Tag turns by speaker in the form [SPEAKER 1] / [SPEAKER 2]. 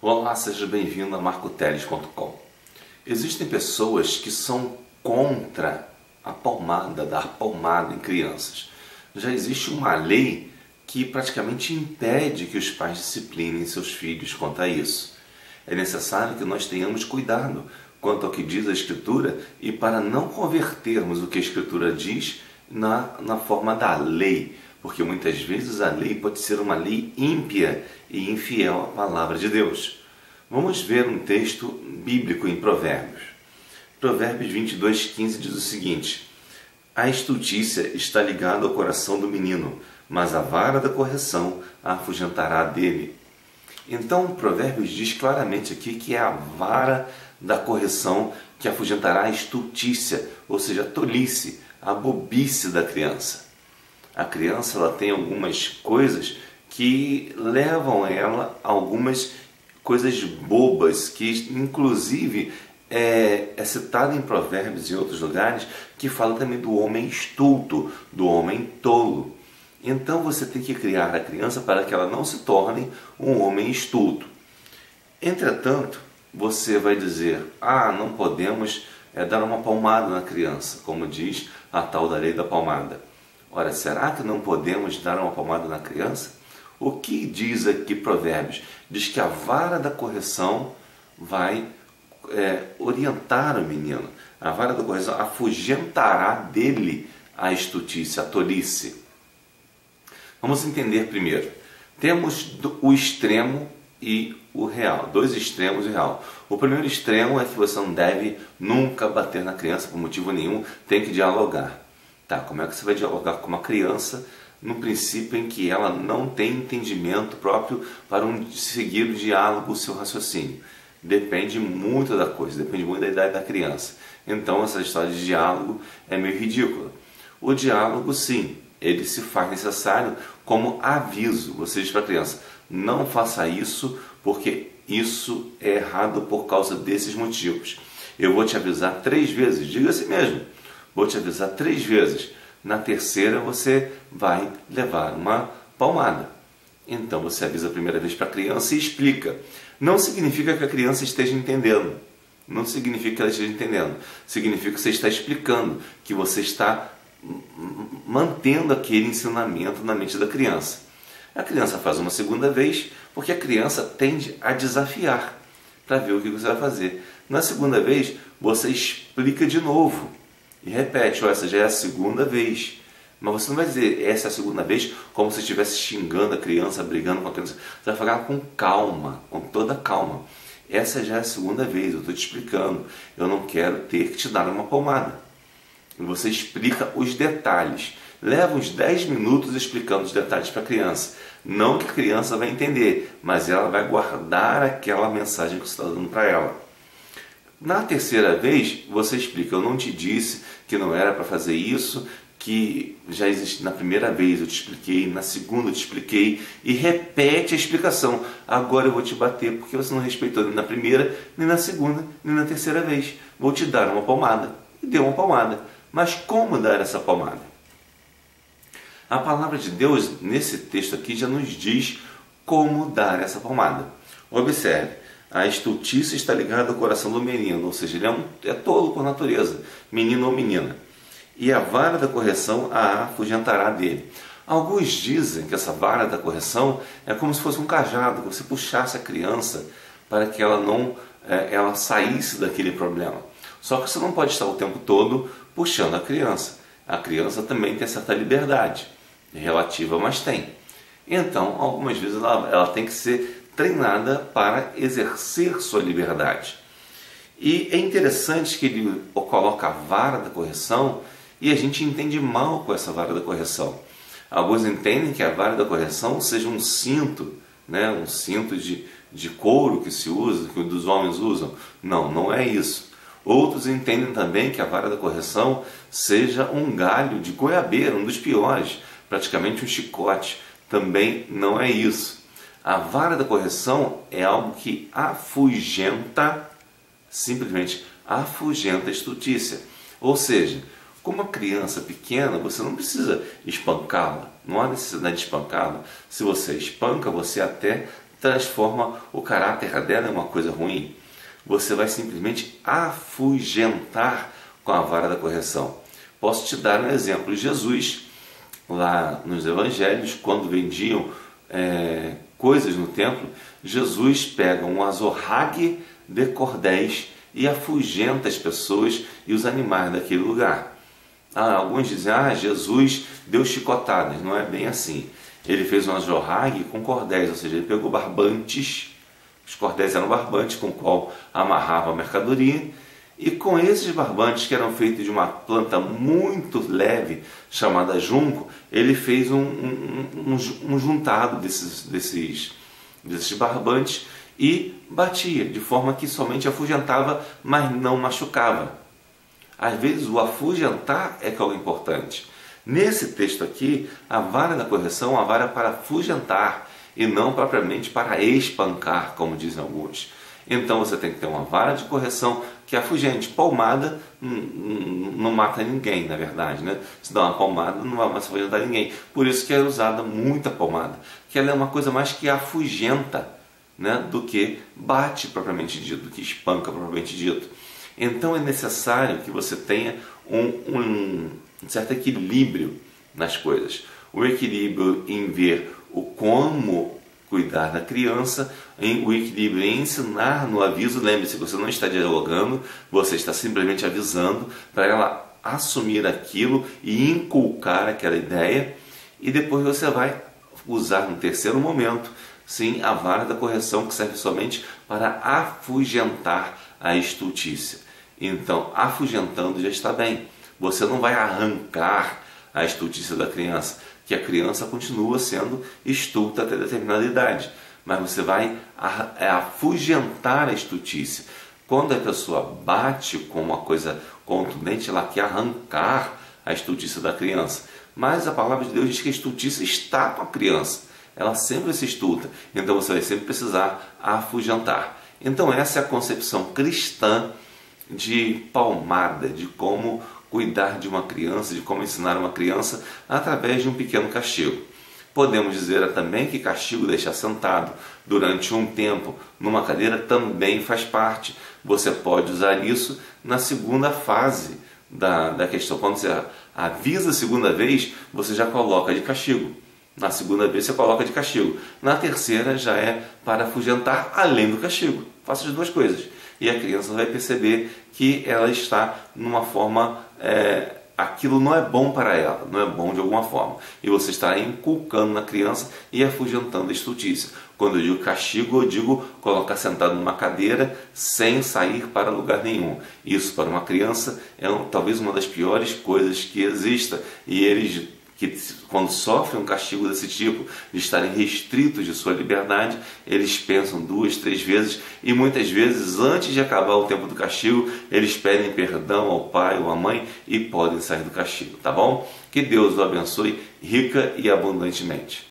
[SPEAKER 1] Olá, seja bem-vindo a marcoteles.com. Existem pessoas que são contra a palmada, dar palmada em crianças. Já existe uma lei que praticamente impede que os pais disciplinem seus filhos quanto a isso. É necessário que nós tenhamos cuidado quanto ao que diz a Escritura e para não convertermos o que a Escritura diz na forma da lei, porque muitas vezes a lei pode ser uma lei ímpia e infiel à palavra de Deus. Vamos ver um texto bíblico em Provérbios. Provérbios 22:15 diz o seguinte: a estultícia está ligada ao coração do menino, mas a vara da correção a afugentará dele. Então o Provérbios diz claramente aqui que é a vara da correção que afugentará a estultícia, ou seja, a tolice, a bobice da criança. A criança ela tem algumas coisas que levam ela a algumas coisas bobas, que inclusive é citado em Provérbios e em outros lugares, que fala também do homem estulto, do homem tolo. Então você tem que criar a criança para que ela não se torne um homem estulto. Entretanto, você vai dizer, não podemos dar uma palmada na criança, como diz a tal da lei da palmada. Ora, será que não podemos dar uma palmada na criança? O que diz aqui Provérbios? Diz que a vara da correção vai orientar o menino. A vara da correção afugentará dele a estultícia, a tolice. Vamos entender primeiro. Temos o extremo e o real. Dois extremos e o real. O primeiro extremo é que você não deve nunca bater na criança por motivo nenhum. Tem que dialogar. Tá, como é que você vai dialogar com uma criança no princípio em que ela não tem entendimento próprio para seguir o diálogo, o seu raciocínio? Depende muito da coisa, depende muito da idade da criança. Então essa história de diálogo é meio ridícula. O diálogo, sim, ele se faz necessário como aviso. Você diz para a criança, não faça isso porque isso é errado por causa desses motivos. Eu vou te avisar 3 vezes, diga assim mesmo. Vou te avisar 3 vezes. Na terceira você vai levar uma palmada. Então você avisa a primeira vez para a criança e explica. Não significa que a criança esteja entendendo. Não significa que ela esteja entendendo. Significa que você está explicando, que você está mantendo aquele ensinamento na mente da criança. A criança faz uma segunda vez, porque a criança tende a desafiar para ver o que você vai fazer. Na segunda vez, você explica de novo. E repete, essa já é a segunda vez. Mas você não vai dizer, essa é a segunda vez, como se estivesse xingando a criança, brigando com a criança. Você vai falar com calma, com toda calma. Essa já é a segunda vez, eu estou te explicando. Eu não quero ter que te dar uma palmada. E você explica os detalhes. Leva uns 10 minutos explicando os detalhes para a criança. Não que a criança vai entender, mas ela vai guardar aquela mensagem que você está dando para ela. Na terceira vez, você explica, eu não te disse que não era para fazer isso, que já existe na primeira vez eu te expliquei, na segunda eu te expliquei, e repete a explicação. Agora eu vou te bater porque você não respeitou nem na primeira, nem na segunda, nem na terceira vez. Vou te dar uma palmada. E deu uma palmada. Mas como dar essa palmada? A palavra de Deus, nesse texto aqui, já nos diz como dar essa palmada. Observe. A estultícia está ligada ao coração do menino, ou seja, ele é tolo por natureza, menino ou menina. E a vara da correção a afugentará dele. Alguns dizem que essa vara da correção é como se fosse um cajado, que você puxasse a criança para que ela saísse daquele problema. Só que você não pode estar o tempo todo puxando a criança. A criança também tem certa liberdade, relativa, mas tem. Então, algumas vezes ela tem que ser treinada para exercer sua liberdade. E é interessante que ele coloca a vara da correção e a gente entende mal com essa vara da correção. Alguns entendem que a vara da correção seja um cinto, né? Um cinto de couro que se usa, que os homens usam. Não, não é isso. Outros entendem também que a vara da correção seja um galho de goiabeira, um dos piores, praticamente um chicote. Também não é isso. A vara da correção é algo que afugenta, simplesmente afugenta a estultícia. Ou seja, como uma criança pequena, você não precisa espancá-la, não há necessidade de espancá-la. Se você espanca, você até transforma o caráter dela em uma coisa ruim. Você vai simplesmente afugentar com a vara da correção. Posso te dar um exemplo. Jesus, lá nos evangelhos, quando vendiam coisas no templo, Jesus pega um azorrague de cordéis e afugenta as pessoas e os animais daquele lugar. Alguns dizem, Jesus deu chicotadas. Não é bem assim. Ele fez um azorrague com cordéis, ou seja, ele pegou barbantes. Os cordéis eram barbantes com o qual amarrava a mercadoria, e com esses barbantes, que eram feitos de uma planta muito leve chamada junco, ele fez um juntado desses barbantes e batia, de forma que somente afugentava, mas não machucava. Às vezes o afugentar é que é o importante. Nesse texto aqui, a vara da correção é uma vara para afugentar e não propriamente para espancar, como dizem alguns. Então você tem que ter uma vara de correção que afugente. Palmada não mata ninguém, na verdade, né? Se dá uma palmada, não vai mais afugentar ninguém. Por isso que é usada muita palmada, que ela é uma coisa mais que afugenta, né, do que bate propriamente dito, do que espanca propriamente dito. Então é necessário que você tenha um certo equilíbrio nas coisas. O equilíbrio em ver o como cuidar da criança, o equilíbrio em ensinar no aviso. Lembre-se, você não está dialogando, você está simplesmente avisando para ela assumir aquilo e inculcar aquela ideia, e depois você vai usar no terceiro momento, sim, a vara da correção, que serve somente para afugentar a estultícia. Então, afugentando já está bem. Você não vai arrancar a estultícia da criança, que a criança continua sendo estulta até determinada idade, mas você vai afugentar a estultícia. Quando a pessoa bate com uma coisa contundente, ela quer arrancar a estultícia da criança. Mas a palavra de Deus diz que a estultícia está com a criança, ela sempre se estulta, então você vai sempre precisar afugentar. Então essa é a concepção cristã de palmada, de como cuidar de uma criança, de como ensinar uma criança através de um pequeno castigo. Podemos dizer também que castigo deixar sentado durante um tempo numa cadeira também faz parte. Você pode usar isso na segunda fase da questão. Quando você avisa a segunda vez, você já coloca de castigo. Na segunda vez você coloca de castigo. Na terceira já é para afugentar além do castigo. Faça as duas coisas. E a criança vai perceber que ela está numa forma... aquilo não é bom para ela, não é bom de alguma forma. E você está inculcando na criança e afugentando a estultícia. Quando eu digo castigo, eu digo colocar sentado numa cadeira sem sair para lugar nenhum. Isso para uma criança é talvez uma das piores coisas que exista. E eles, que quando sofrem um castigo desse tipo, de estarem restritos de sua liberdade, eles pensam 2, 3 vezes, e muitas vezes, antes de acabar o tempo do castigo, eles pedem perdão ao pai ou à mãe e podem sair do castigo, tá bom? Que Deus o abençoe rica e abundantemente.